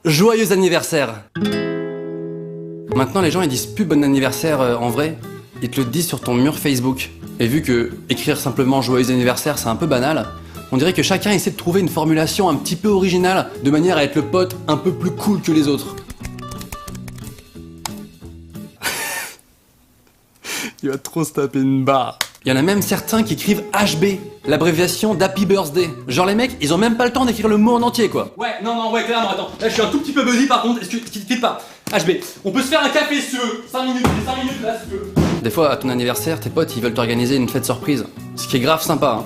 Joyeux anniversaire. Maintenant les gens ils disent plus bon anniversaire en vrai, ils te le disent sur ton mur Facebook. Et vu que écrire simplement joyeux anniversaire c'est un peu banal, on dirait que chacun essaie de trouver une formulation un petit peu originale, de manière à être le pote un peu plus cool que les autres. Il va trop se taper une barre. Il y en a même certains qui écrivent HB, l'abréviation d'Happy Birthday. Genre les mecs, ils ont même pas le temps d'écrire le mot en entier quoi. Ouais, non, clairement, attends. Là je suis un tout petit peu buzzy par contre, quitte pas. HB, on peut se faire un café si tu veux. 5 minutes là si tu veux. Des fois à ton anniversaire, tes potes ils veulent t'organiser une fête surprise. Ce qui est grave sympa, hein.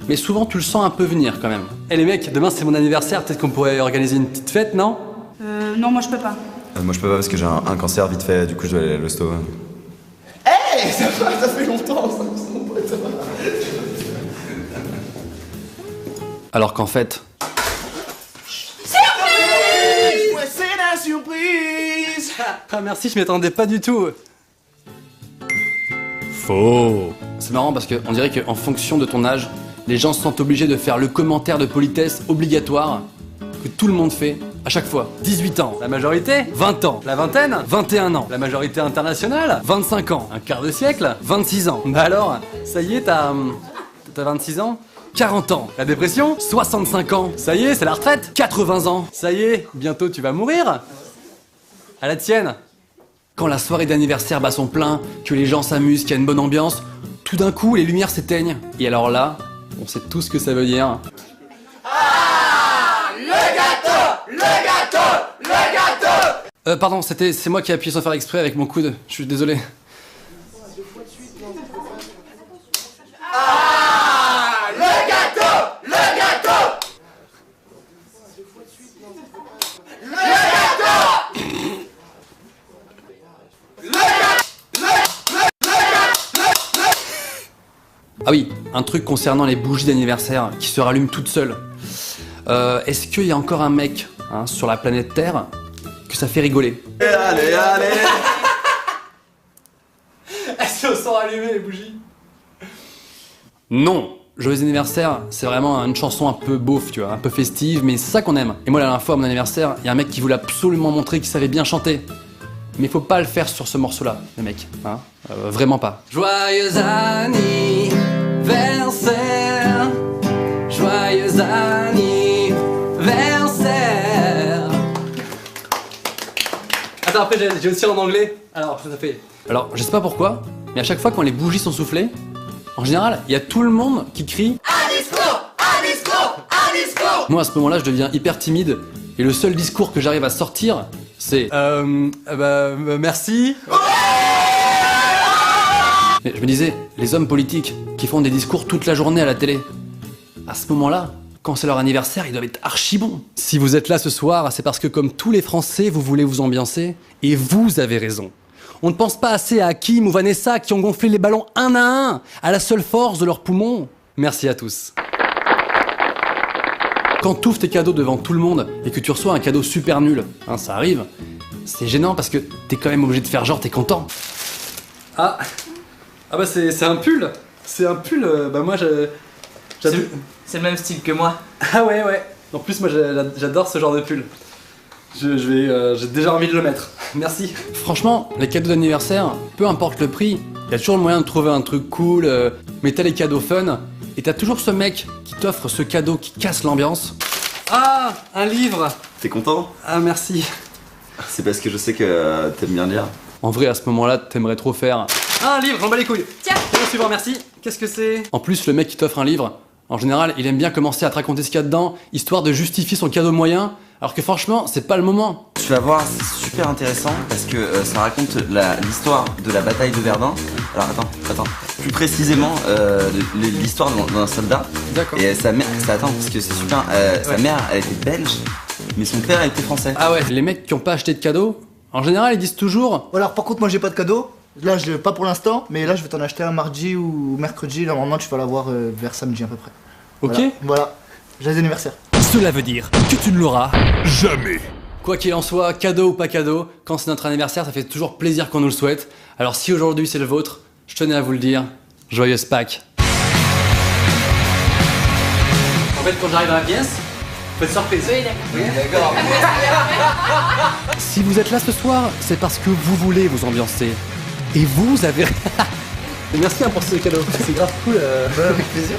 Mais souvent tu le sens un peu venir quand même. Eh les mecs, demain c'est mon anniversaire, peut-être qu'on pourrait organiser une petite fête, non? Non, moi je peux pas. Moi je peux pas parce que j'ai un cancer vite fait, du coup je dois aller à l'hosto. Hey, ça fait longtemps ça. Alors qu'en fait... Surprise. Ah merci, je m'y attendais pas du tout. Faux. C'est marrant parce qu'on dirait qu'en fonction de ton âge, les gens se sentent obligés de faire le commentaire de politesse obligatoire que tout le monde fait à chaque fois. 18 ans, la majorité, 20 ans, la vingtaine, 21 ans, la majorité internationale, 25 ans, un quart de siècle, 26 ans. Bah alors, ça y est, t'as 26 ans? 40 ans. La dépression, 65 ans. Ça y est, c'est la retraite. 80 ans. Ça y est, bientôt tu vas mourir. À la tienne. Quand la soirée d'anniversaire bat son plein, que les gens s'amusent, qu'il y a une bonne ambiance, tout d'un coup, les lumières s'éteignent. Et alors là, on sait tout ce que ça veut dire. Ah, le gâteau. Pardon, c'est moi qui ai appuyé sans faire exprès avec mon coude. Je suis désolé. Ah oui, un truc concernant les bougies d'anniversaire qui se rallument toutes seules. Est-ce qu'il y a encore un mec sur la planète Terre que ça fait rigoler? Allez Elles se sont allumées les bougies. Non. Joyeux anniversaire, c'est vraiment une chanson un peu beauf, tu vois, un peu festive, mais c'est ça qu'on aime. Et moi la dernière fois à mon anniversaire, il y a un mec qui voulait absolument montrer qu'il savait bien chanter. Mais faut pas le faire sur ce morceau-là, les mecs, hein, vraiment pas. Joyeux anniversaire, joyeux anniversaire. Attends, après j'ai aussi en anglais. Alors, ça fait... Alors, je sais pas pourquoi, mais à chaque fois quand les bougies sont soufflées, en général, il y a tout le monde qui crie un discours, un discours, un discours. Moi, à ce moment-là, je deviens hyper timide, et le seul discours que j'arrive à sortir, c'est merci. Mais je me disais, les hommes politiques qui font des discours toute la journée à la télé, à ce moment-là, quand c'est leur anniversaire, ils doivent être archi bons. Si vous êtes là ce soir, c'est parce que comme tous les Français, vous voulez vous ambiancer, et vous avez raison. On ne pense pas assez à Hakim ou Vanessa qui ont gonflé les ballons un à un, à la seule force de leurs poumons. Merci à tous. Quand tu ouvres tes cadeaux devant tout le monde et que tu reçois un cadeau super nul, ça arrive, c'est gênant parce que t'es quand même obligé de faire genre t'es content. Ah bah c'est un pull. C'est un pull, bah moi j'adore. C'est le même style que moi. Ah ouais. En plus moi j'adore ce genre de pull. J'ai déjà envie de le mettre. Merci. Franchement, les cadeaux d'anniversaire, peu importe le prix, il y a toujours le moyen de trouver un truc cool, mais t'as les cadeaux fun, et t'as toujours ce mec qui t'offre ce cadeau qui casse l'ambiance. Ah, un livre. T'es content? Ah merci. C'est parce que je sais que t'aimes bien lire. En vrai, à ce moment-là, t'aimerais trop faire... Ah, un livre, j'en bats les couilles. Tiens. Le suivant, merci. Qu'est-ce que c'est? En plus, le mec qui t'offre un livre, en général, il aime bien commencer à te raconter ce qu'il y a dedans, histoire de justifier son cadeau moyen, alors que franchement, c'est pas le moment. Tu vas voir, c'est super intéressant parce que ça raconte l'histoire de la bataille de Verdun. Alors attends. Plus précisément, l'histoire d'un soldat. D'accord. Et sa mère, attends, parce que c'est super. Sa mère, elle était belge, mais son père était français. Ah ouais, les mecs qui ont pas acheté de cadeau, en général, ils disent toujours... Alors par contre moi j'ai pas de cadeau. Là pas pour l'instant, mais là je vais t'en acheter un mardi ou mercredi. Normalement tu vas l'avoir vers samedi à peu près. Ok. Voilà. Joyeux anniversaire. Cela veut dire que tu ne l'auras jamais. Quoi qu'il en soit, cadeau ou pas cadeau, quand c'est notre anniversaire, ça fait toujours plaisir qu'on nous le souhaite. Alors si aujourd'hui c'est le vôtre, je tenais à vous le dire, joyeuse Pâques. En fait, quand j'arrive à la pièce, faites surprise. Oui, d'accord. Si vous êtes là ce soir, c'est parce que vous voulez vous ambiancer. Et vous avez... Merci pour ce cadeau, c'est grave cool. Avec plaisir.